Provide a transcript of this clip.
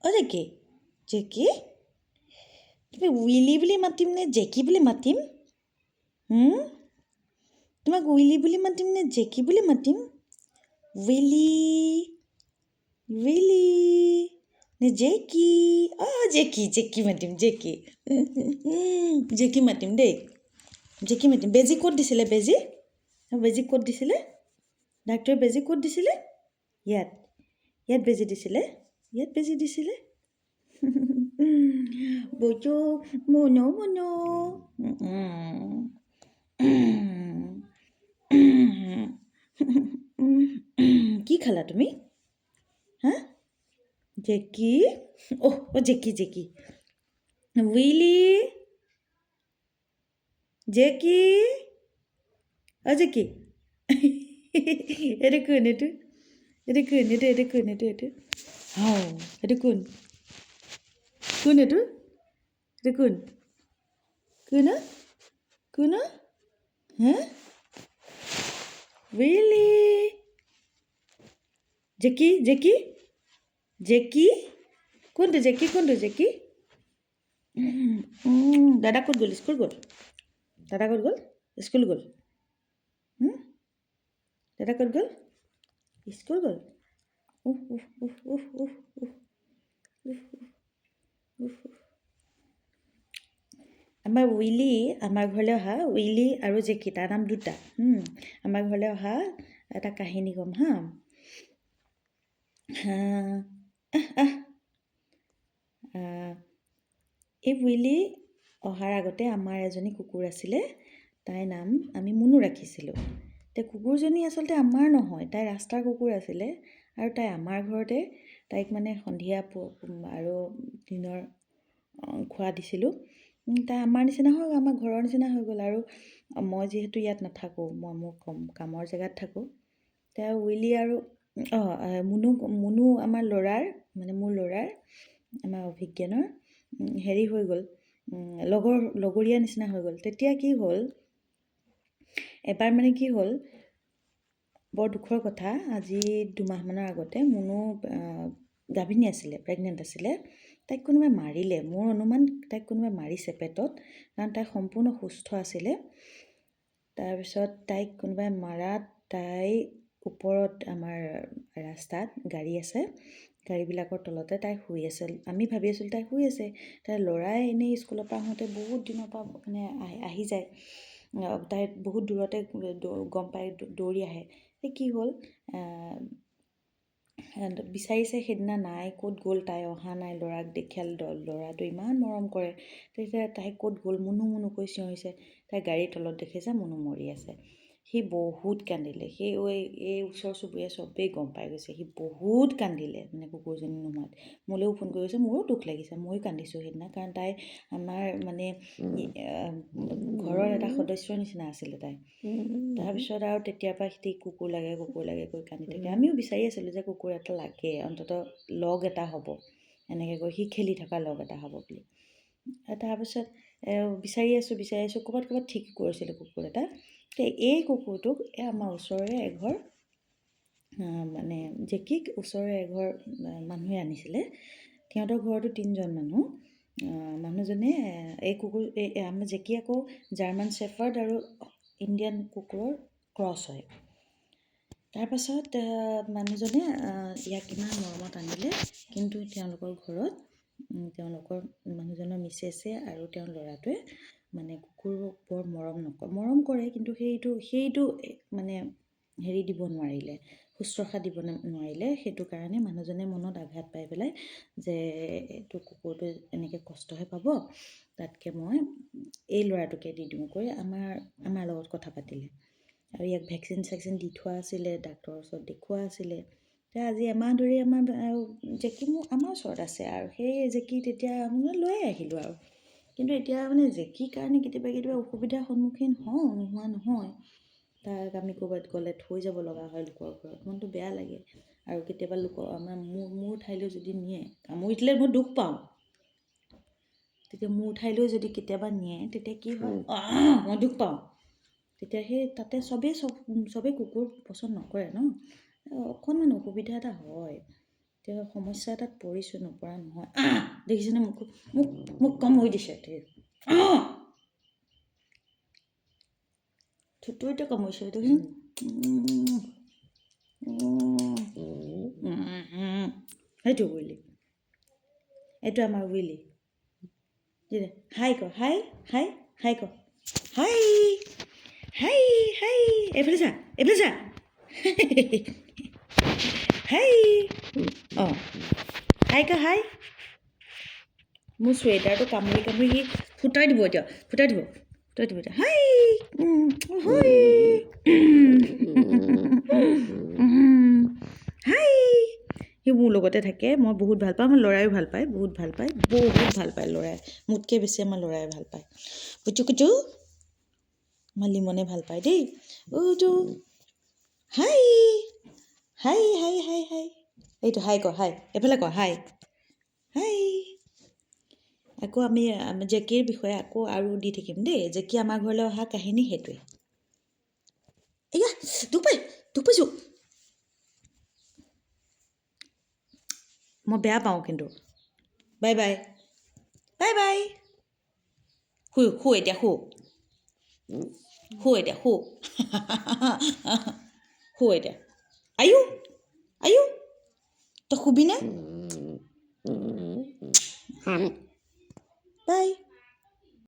অ' Jackie Jackie তুমি Willy বুলি মাতিম নে জেকি বুলি মাতিম? তোমাক উইলি বুলি মাতিম নে জেকি বুলি মাতিম? উইলি উইলি নে জেকি? অঁ জেকি জেকি মাতিম জেকি জেকি মাতিম দেই, জেকি মাতিম। বেজী ক'ত দিছিলে? বেজী বেজী ক'ত দিছিলে? ডাক্তৰে বেজী ক'ত দিছিলে? ইয়াত ইয়াত বেজী দিছিলে, ইয়াত বেজী দিছিলে। বজো মনো মনো কি খালা তুমি? হা জেকি? অহ অ' জেকি জেকি উইলি জেকি অ' জেকি এইটো কোন? এইটো কোন? এইটো কোন? এইটো হাও এইটো কোন? কোন এইটো? এইটো কোন? কোন অ'? কোন অ'? হা উইলি জেকি জেকি জেকি কোনটো জেকি? কোনটো জেকি? দাদা ক'ত গ'ল? স্কুল গ'ল? দাদা ক'ত গ'ল? স্কুল গ'ল? দাদা ক'ত গ'ল? স্কুল গ'ল? উফ উফ উফ উফ উফ উফ উফ উফ উফ। আমাৰ উইলি আমাৰ ঘৰলৈ অহা, উইলি আৰু জেকি, তাৰ নাম দুটা। আমাৰ ঘৰলৈ অহা এটা কাহিনী ক'ম হা। এই উইলি অহাৰ আগতে আমাৰ এজনী কুকুৰ আছিলে, তাইৰ নাম আমি মুনু ৰাখিছিলোঁ। কুকুৰজনী আচলতে আমাৰ নহয়, তাই ৰাস্তাৰ কুকুৰ আছিলে আৰু তাই আমাৰ ঘৰতে তাইক মানে সন্ধিয়া আৰু দিনৰ খোৱা দিছিলোঁ। তাই আমাৰ নিচিনা হৈ গ'ল, আমাৰ ঘৰৰ নিচিনা হৈ গ'ল। আৰু মই যিহেতু ইয়াত নাথাকোঁ, মই মোৰ কামৰ জেগাত থাকোঁ, তাই উইলি আৰু মুনু আমাৰ ল'ৰাৰ, মানে মোৰ ল'ৰাৰ, আমাৰ অভিজ্ঞানৰ হেৰি হৈ গ'ল, লগৰীয়া নিচিনা হৈ গ'ল। তেতিয়া কি হ'ল, এবাৰ মানে কি হ'ল, বৰ দুখৰ কথা, আজি 2 মাহমানৰ আগতে মুনু গাভিনী আছিলে, প্ৰেগনেণ্ট আছিলে। তাইক কোনোবাই মাৰিলে, মোৰ অনুমান তাইক কোনোবাই মাৰিছে পেটত, কাৰণ তাই সম্পূৰ্ণ সুস্থ আছিলে। তাৰপিছত তাইক কোনোবাই মাৰাত তাই ওপৰত, আমাৰ ৰাস্তাত গাড়ী আছে, গাড়ীবিলাকৰ তলতে তাই শুই আছে। আমি ভাবি আছিলোঁ তাই শুই আছে, তাইৰ ল'ৰাই এনেই স্কুলৰ পৰা আহোঁতে বহুত দিনৰ পৰা মানে আহি যায়, তাই বহুত দূৰতে গম পাই দৌৰি আহে। কি হ'ল, বিচাৰিছে, সেইদিনা নাই, ক'ত গ'ল, তাই অহা নাই, ল'ৰাক দেখিয়াল, ল'ৰাটো ইমান মৰম কৰে। তেতিয়া তাই ক'ত গ'ল, মুনু মুনু কৈ চিঞৰিছে, তাই গাড়ীৰ তলত দেখিছে মুনু মৰি আছে। সি বহুত কান্দিলে, এই ওচৰ চুবুৰীয়া চবেই গম পাই গৈছে, সি বহুত কান্দিলে, মানে কুকুৰজনী নোহোৱাত। মোলৈও ফোন কৰি কৈছে, মোৰো দুখ লাগিছে, ময়ো কান্দিছোঁ সেইদিনা, কাৰণ তাই আমাৰ মানে ঘৰৰ এটা সদস্যৰ নিচিনা আছিলে তাই। তাৰপিছত আৰু তেতিয়াৰ পৰা সি কুকুৰ লাগে কৈ কান্দি থাকে। আমিও বিচাৰি আছিলোঁ যে কুকুৰ এটা লাগে, অন্ততঃ লগ এটা হ'ব, এনেকৈ কৈ সি খেলি থকা লগ এটা হ'ব বুলি। তাৰপিছত বিচাৰি আছোঁ, ক'ৰবাত ঠিক কৰিছিলোঁ কুকুৰ এটা। এই কুকুৰটোক আমাৰ ওচৰৰে এঘৰ, মানে জেকিক ওচৰৰে এঘৰ মানুহে আনিছিলে। সিহঁতৰ ঘৰতো 3জন মানুহ। মানুহজনে এই কুকুৰ, আমাৰ জেকি আকৌ জাৰ্মান শ্বেফাৰ্ড আৰু ইণ্ডিয়ান কুকুৰৰ ক্ৰছ হয়। তাৰপাছত মানুহজনে ইয়াক ইমান মৰমত আনিলে, কিন্তু তেওঁলোকৰ ঘৰত, তেওঁলোকৰ মানুহজনৰ মিছেছে আৰু তেওঁৰ ল'ৰাটোৱে মানে কুকুৰক বৰ মৰম কৰে, কিন্তু সেইটো মানে হেৰি দিব নোৱাৰিলে, শুশ্ৰূষা দিব নোৱাৰিলে। সেইটো কাৰণে মানুহজনে মনত আঘাত পাই পেলাই যে এইটো কুকুৰটো এনেকৈ কষ্টহে পাব, তাতকৈ মই এই ল'ৰাটোকে দি দিওঁ কৈ আমাৰ লগত কথা পাতিলে। আৰু ইয়াক ভেকচিন দি থোৱা আছিলে, ডাক্তৰৰ ওচৰত দেখুওৱা আছিলে। আজি এমাহ ধৰি আমাৰ জেকি আমাৰ ওচৰত আছে, আৰু সেই জেকি তেতিয়া মানে লৈয়ে আহিলোঁ আৰু। কিন্তু এতিয়া মানে জেকিৰ কাৰণে কেতিয়াবা অসুবিধাৰ সন্মুখীন হওঁ, নোহোৱা নহয়। তাক আমি ক'ৰবাত গ'লে থৈ যাব লগা হয় লোকৰ ঘৰত, মনটো বেয়া লাগে। আৰু কেতিয়াবা আমাৰ মোৰ ঠাইলৈ যদি নিয়ে, কামুৰি দিলে মই দুখ পাওঁ, তেতিয়া মোৰ ঠাইলৈ যদি কেতিয়াবা নিয়ে, তেতিয়া কি হয়, মই দুখ পাওঁ। তেতিয়া সেই তাতে চবেই কুকুৰ পচন্দ নকৰে ন, অকণমান অসুবিধা এটা হয়। এতিয়া সমস্যা এটাত পৰিছোঁ, নপৰা নহয়। দেখিছেনে মোক মোক মোক কম হৈ দিছে। থুতুৰিতে কামুৰিছে দেখিছেনে? সেইটো উইলি, এইটো আমাৰ উইলি। হাই ক, হাই হাই হাই ক, হাই হাই হাই, এইফালে যা, এইফালে যা। হাই, অঁ হাই ক, হাই। মোৰ চুৱেটাৰটো কামুৰি কামুৰি সি ফুটাই দিব এতিয়া, ফুটাই দিব এতিয়া। হাই হাই হাই। সি মোৰ লগতে থাকে, মই বহুত ভাল পাওঁ। আমাৰ ল'ৰায়ো ভাল পায়, বহুত ভাল পায়, বহুত ভাল পায় ল'ৰাই। মোতকৈ বেছি আমাৰ ল'ৰাই ভাল পায়। কুচু কুচু, আমাৰ লিমনে ভাল পায় দেই। উজু হাই হাই হাই হাই হাই, এইটো হাই ক, হাই, এইফালে ক, হাই হাই। আকৌ আমি জেকীৰ বিষয়ে আকৌ আৰু দি থাকিম দেই। জেকী আমাৰ ঘৰলৈ অহা কাহিনী সেইটোৱে। এয়া দুখ পাইছোঁ। মই বেয়া পাওঁ কিন্তু। Bye bye, bye bye. শু এতিয়া, শু এতিয়া, শু এতিয়া। আয়ু আয়ু, তই শুবিনে? বাই।